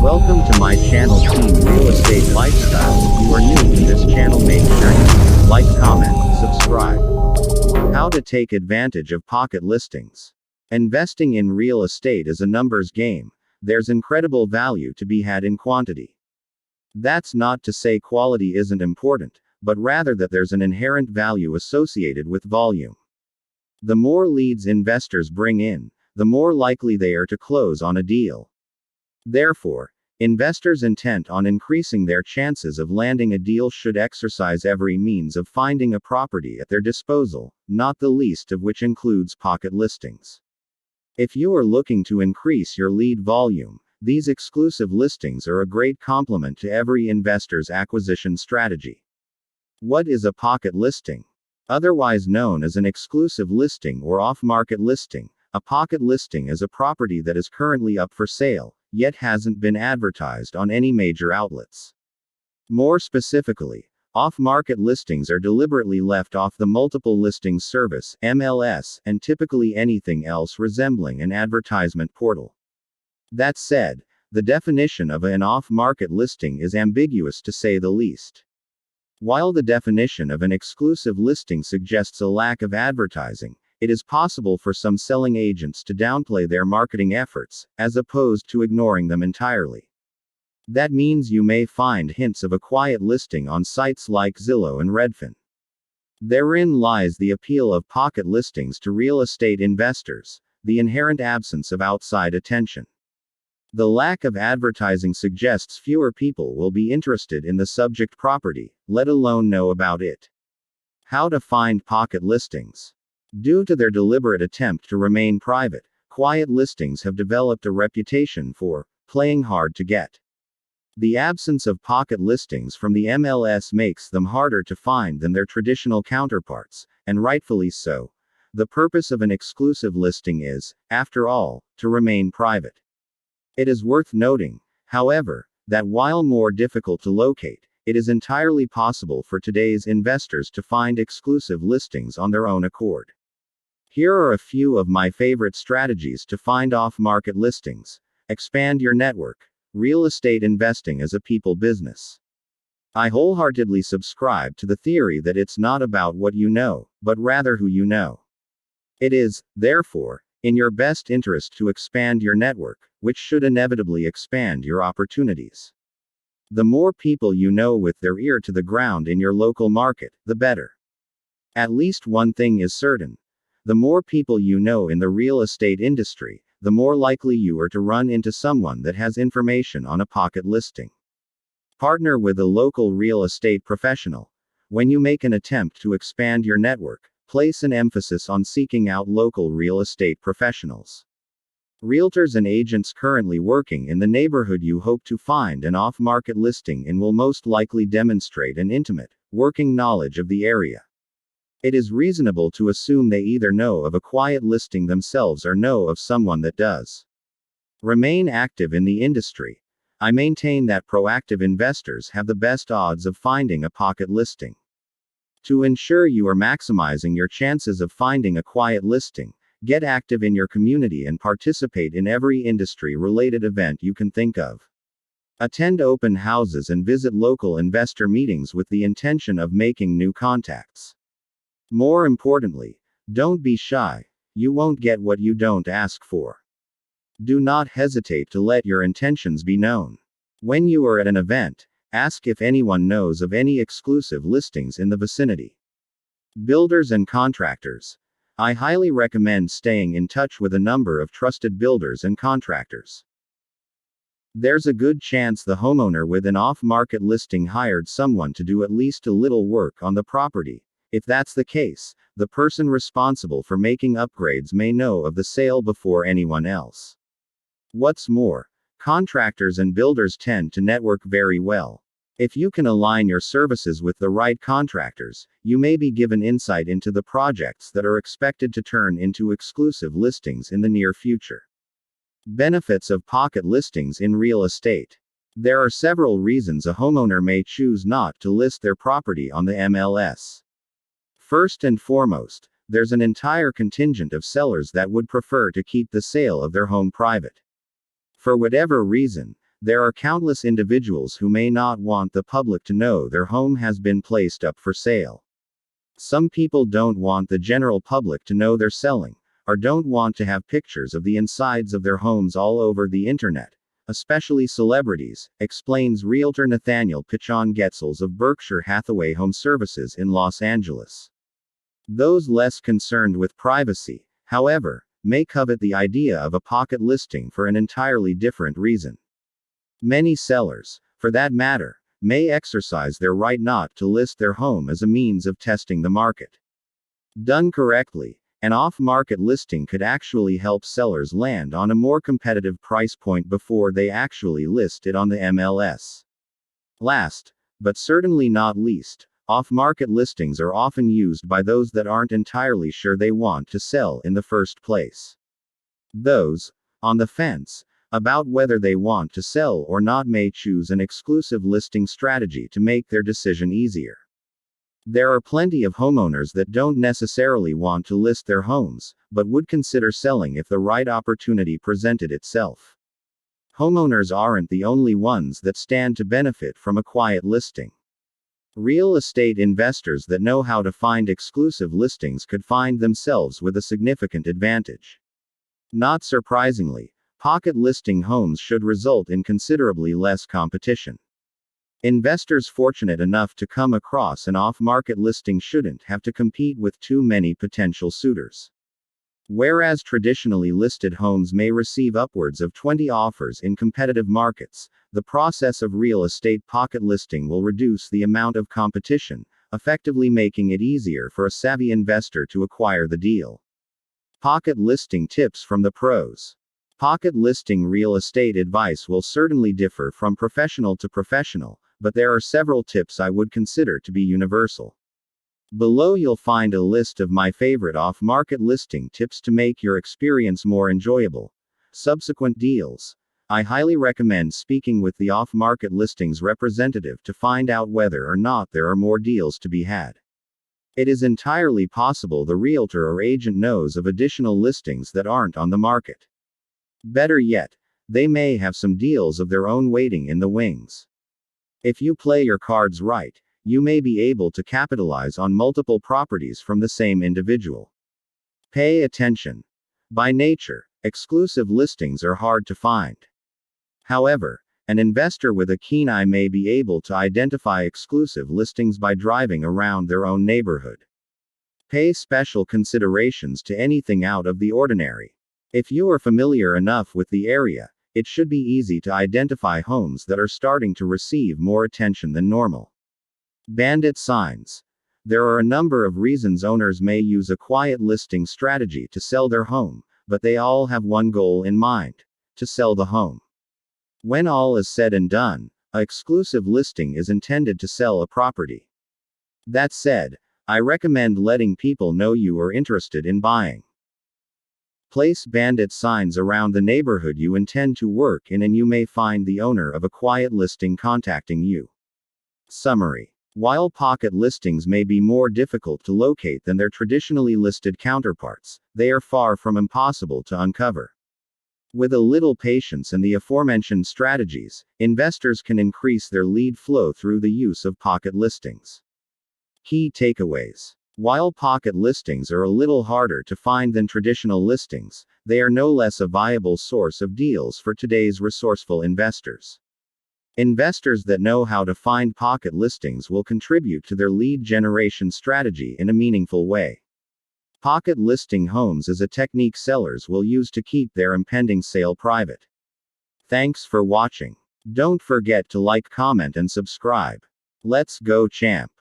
Welcome to my channel Team Real Estate Lifestyle. If you are new to this channel, make sure you like, comment, subscribe. How to take advantage of pocket listings. Investing in real estate is a numbers game. There's incredible value to be had in quantity. That's not to say quality isn't important, but rather that there's an inherent value associated with volume. The more leads investors bring in, the more likely they are to close on a deal. Therefore, investors intent on increasing their chances of landing a deal should exercise every means of finding a property at their disposal, not the least of which includes pocket listings. If you are looking to increase your lead volume, these exclusive listings are a great complement to every investor's acquisition strategy. What is a pocket listing? Otherwise known as an exclusive listing or off-market listing, a pocket listing is a property that is currently up for sale, yet hasn't been advertised on any major outlets. More specifically, off-market listings are deliberately left off the multiple listings service, MLS, and typically anything else resembling an advertisement portal. That said, the definition of an off-market listing is ambiguous to say the least. While the definition of an exclusive listing suggests a lack of advertising, it is possible for some selling agents to downplay their marketing efforts, as opposed to ignoring them entirely. That means you may find hints of a quiet listing on sites like Zillow and Redfin. Therein lies the appeal of pocket listings to real estate investors, the inherent absence of outside attention. The lack of advertising suggests fewer people will be interested in the subject property, let alone know about it. How to find pocket listings. Due to their deliberate attempt to remain private, quiet listings have developed a reputation for playing hard to get. The absence of pocket listings from the MLS makes them harder to find than their traditional counterparts, and rightfully so. The purpose of an exclusive listing is, after all, to remain private. It is worth noting, however, that while more difficult to locate, it is entirely possible for today's investors to find exclusive listings on their own accord. Here are a few of my favorite strategies to find off-market listings. Expand your network. Real estate investing is a people business. I wholeheartedly subscribe to the theory that it's not about what you know, but rather who you know. It is, therefore, in your best interest to expand your network, which should inevitably expand your opportunities. The more people you know with their ear to the ground in your local market, the better. At least one thing is certain. The more people you know in the real estate industry, the more likely you are to run into someone that has information on a pocket listing. Partner with a local real estate professional. When you make an attempt to expand your network, place an emphasis on seeking out local real estate professionals. Realtors and agents currently working in the neighborhood you hope to find an off-market listing in will most likely demonstrate an intimate, working knowledge of the area. It is reasonable to assume they either know of a quiet listing themselves or know of someone that does. Remain active in the industry. I maintain that proactive investors have the best odds of finding a pocket listing. To ensure you are maximizing your chances of finding a quiet listing, get active in your community and participate in every industry-related event you can think of. Attend open houses and visit local investor meetings with the intention of making new contacts. More importantly, don't be shy. You won't get what you don't ask for. Do not hesitate to let your intentions be known. When you are at an event, ask if anyone knows of any exclusive listings in the vicinity. Builders and contractors. I highly recommend staying in touch with a number of trusted builders and contractors. There's a good chance the homeowner with an off-market listing hired someone to do at least a little work on the property. If that's the case, the person responsible for making upgrades may know of the sale before anyone else. What's more, contractors and builders tend to network very well. If you can align your services with the right contractors, you may be given insight into the projects that are expected to turn into exclusive listings in the near future. Benefits of pocket listings in real estate. There are several reasons a homeowner may choose not to list their property on the MLS. First and foremost, there's an entire contingent of sellers that would prefer to keep the sale of their home private. For whatever reason, There are countless individuals who may not want the public to know their home has been placed up for sale. Some people don't want the general public to know they're selling, or don't want to have pictures of the insides of their homes all over the internet, especially celebrities, explains Realtor Nathaniel Pichon Getzels of Berkshire Hathaway Home Services in Los Angeles. Those less concerned with privacy, however, may covet the idea of a pocket listing for an entirely different reason. Many sellers, for that matter, may exercise their right not to list their home as a means of testing the market. Done correctly, an off-market listing could actually help sellers land on a more competitive price point before they actually list it on the MLS. Last, but certainly not least, off-market listings are often used by those that aren't entirely sure they want to sell in the first place. Those on the fence about whether they want to sell or not may choose an exclusive listing strategy to make their decision easier. There are plenty of homeowners that don't necessarily want to list their homes, but would consider selling if the right opportunity presented itself. Homeowners aren't the only ones that stand to benefit from a quiet listing. Real estate investors that know how to find exclusive listings could find themselves with a significant advantage. Not surprisingly, pocket listing homes should result in considerably less competition. Investors fortunate enough to come across an off-market listing shouldn't have to compete with too many potential suitors. Whereas traditionally listed homes may receive upwards of 20 offers in competitive markets, the process of real estate pocket listing will reduce the amount of competition, effectively making it easier for a savvy investor to acquire the deal. Pocket listing tips from the pros. Pocket listing real estate advice will certainly differ from professional to professional, but there are several tips I would consider to be universal. Below you'll find a list of my favorite off-market listing tips to make your experience more enjoyable. Subsequent deals. I highly recommend speaking with the off-market listings representative to find out whether or not there are more deals to be had. It is entirely possible the realtor or agent knows of additional listings that aren't on the market. Better yet, they may have some deals of their own waiting in the wings. If you play your cards right, you may be able to capitalize on multiple properties from the same individual. Pay attention. By nature, exclusive listings are hard to find. However, an investor with a keen eye may be able to identify exclusive listings by driving around their own neighborhood. Pay special considerations to anything out of the ordinary. If you are familiar enough with the area, it should be easy to identify homes that are starting to receive more attention than normal. Bandit signs. There are a number of reasons owners may use a quiet listing strategy to sell their home, but they all have one goal in mind: to sell the home. When all is said and done, an exclusive listing is intended to sell a property. That said, I recommend letting people know you are interested in buying. Place bandit signs around the neighborhood you intend to work in and you may find the owner of a quiet listing contacting you. Summary. While pocket listings may be more difficult to locate than their traditionally listed counterparts, they are far from impossible to uncover. With a little patience and the aforementioned strategies, investors can increase their lead flow through the use of pocket listings. Key takeaways. While pocket listings are a little harder to find than traditional listings, they are no less a viable source of deals for today's resourceful investors. Investors that know how to find pocket listings will contribute to their lead generation strategy in a meaningful way. Pocket listing homes is a technique sellers will use to keep their impending sale private. Thanks for watching. Don't forget to like, comment, and subscribe. Let's go, champ.